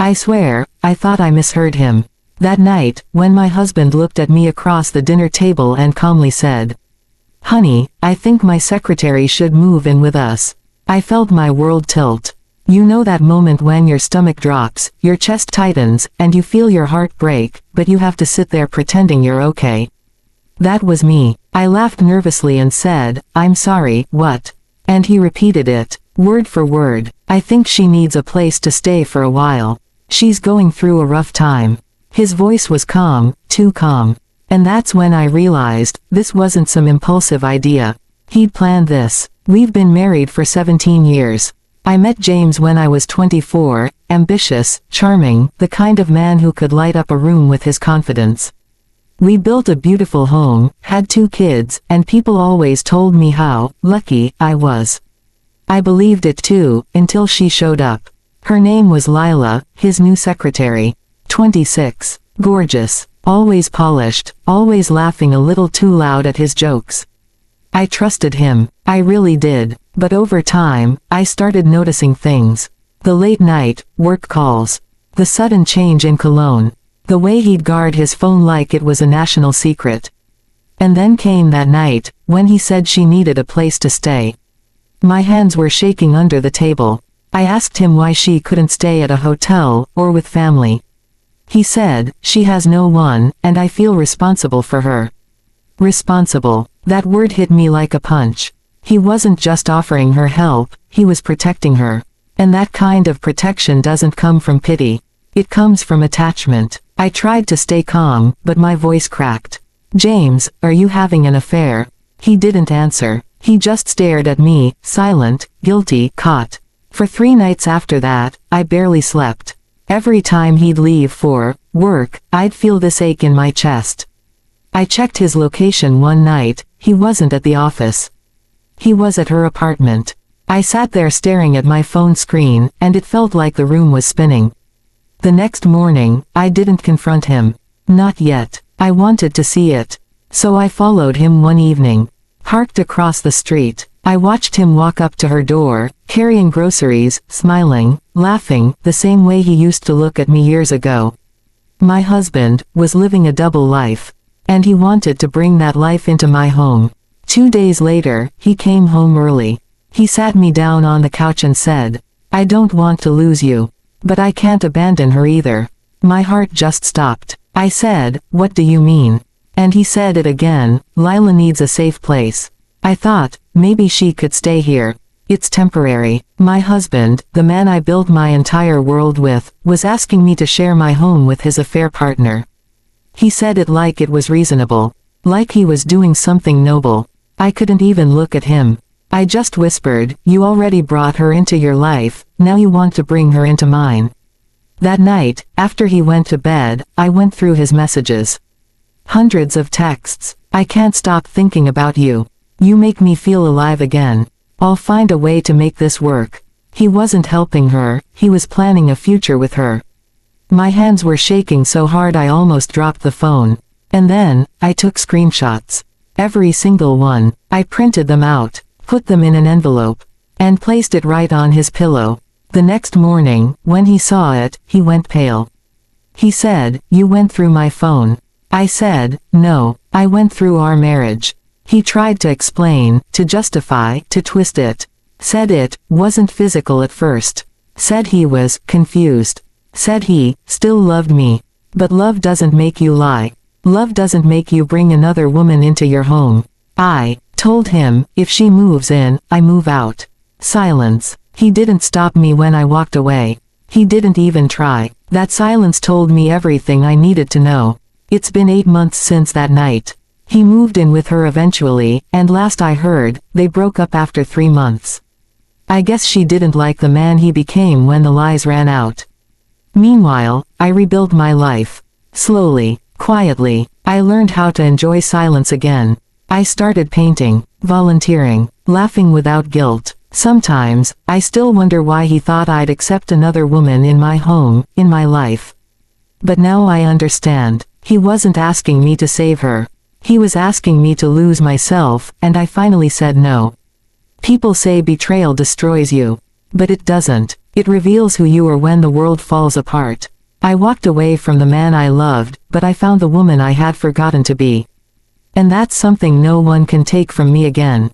I swear, I thought I misheard him. That night, when my husband looked at me across the dinner table and calmly said, "Honey, I think my secretary should move in with us," I felt my world tilt. You know that moment when your stomach drops, your chest tightens, and you feel your heart break, but you have to sit there pretending you're okay. That was me. I laughed nervously and said, "I'm sorry, what?" And he repeated it, word for word. "I think she needs a place to stay for a while. She's going through a rough time." His voice was calm, too calm. And that's when I realized, this wasn't some impulsive idea. He'd planned this. We've been married for 17 years. I met James when I was 24, ambitious, charming, the kind of man who could light up a room with his confidence. We built a beautiful home, had 2 kids, and people always told me how lucky I was. I believed it too, until she showed up. Her name was Lila, his new secretary. 26. Gorgeous. Always polished, always laughing a little too loud at his jokes. I trusted him. I really did. But over time, I started noticing things. The late night, work calls. The sudden change in cologne. The way he'd guard his phone like it was a national secret. And then came that night, when he said she needed a place to stay. My hands were shaking under the table. I asked him why she couldn't stay at a hotel, or with family. He said, "She has no one, and I feel responsible for her." Responsible. That word hit me like a punch. He wasn't just offering her help, he was protecting her. And that kind of protection doesn't come from pity. It comes from attachment. I tried to stay calm, but my voice cracked. "James, are you having an affair?" He didn't answer. He just stared at me, silent, guilty, caught. For 3 nights after that, I barely slept. Every time he'd leave for work, I'd feel this ache in my chest. I checked his location one night. He wasn't at the office. He was at her apartment. I sat there staring at my phone screen, and it felt like the room was spinning. The next morning, I didn't confront him. Not yet. I wanted to see it. So I followed him one evening. Parked across the street. I watched him walk up to her door, carrying groceries, smiling, laughing, the same way he used to look at me years ago. My husband was living a double life. And he wanted to bring that life into my home. 2 days later, he came home early. He sat me down on the couch and said, "I don't want to lose you. But I can't abandon her either." My heart just stopped. I said, "What do you mean?" And he said it again, "Lila needs a safe place." I thought, maybe she could stay here. It's temporary. My husband, the man I built my entire world with, was asking me to share my home with his affair partner. He said it like it was reasonable. Like he was doing something noble. I couldn't even look at him. I just whispered, "You already brought her into your life, now you want to bring her into mine." That night, after he went to bed, I went through his messages. Hundreds of texts. "I can't stop thinking about you. You make me feel alive again. I'll find a way to make this work." He wasn't helping her, he was planning a future with her. My hands were shaking so hard I almost dropped the phone. And then, I took screenshots. Every single one. I printed them out, put them in an envelope, and placed it right on his pillow. The next morning, when he saw it, he went pale. He said, "You went through my phone." I said, "No, I went through our marriage." He tried to explain, to justify, to twist it. Said it wasn't physical at first. Said he was confused. Said he still loved me. But love doesn't make you lie. Love doesn't make you bring another woman into your home. I told him, if she moves in, I move out. Silence. He didn't stop me when I walked away. He didn't even try. That silence told me everything I needed to know. It's been 8 months since that night. He moved in with her eventually, and last I heard, they broke up after 3 months. I guess she didn't like the man he became when the lies ran out. Meanwhile, I rebuilt my life. Slowly, quietly, I learned how to enjoy silence again. I started painting, volunteering, laughing without guilt. Sometimes, I still wonder why he thought I'd accept another woman in my home, in my life. But now I understand. He wasn't asking me to save her. He was asking me to lose myself, and I finally said no. People say betrayal destroys you. But it doesn't. It reveals who you are when the world falls apart. I walked away from the man I loved, but I found the woman I had forgotten to be. And that's something no one can take from me again.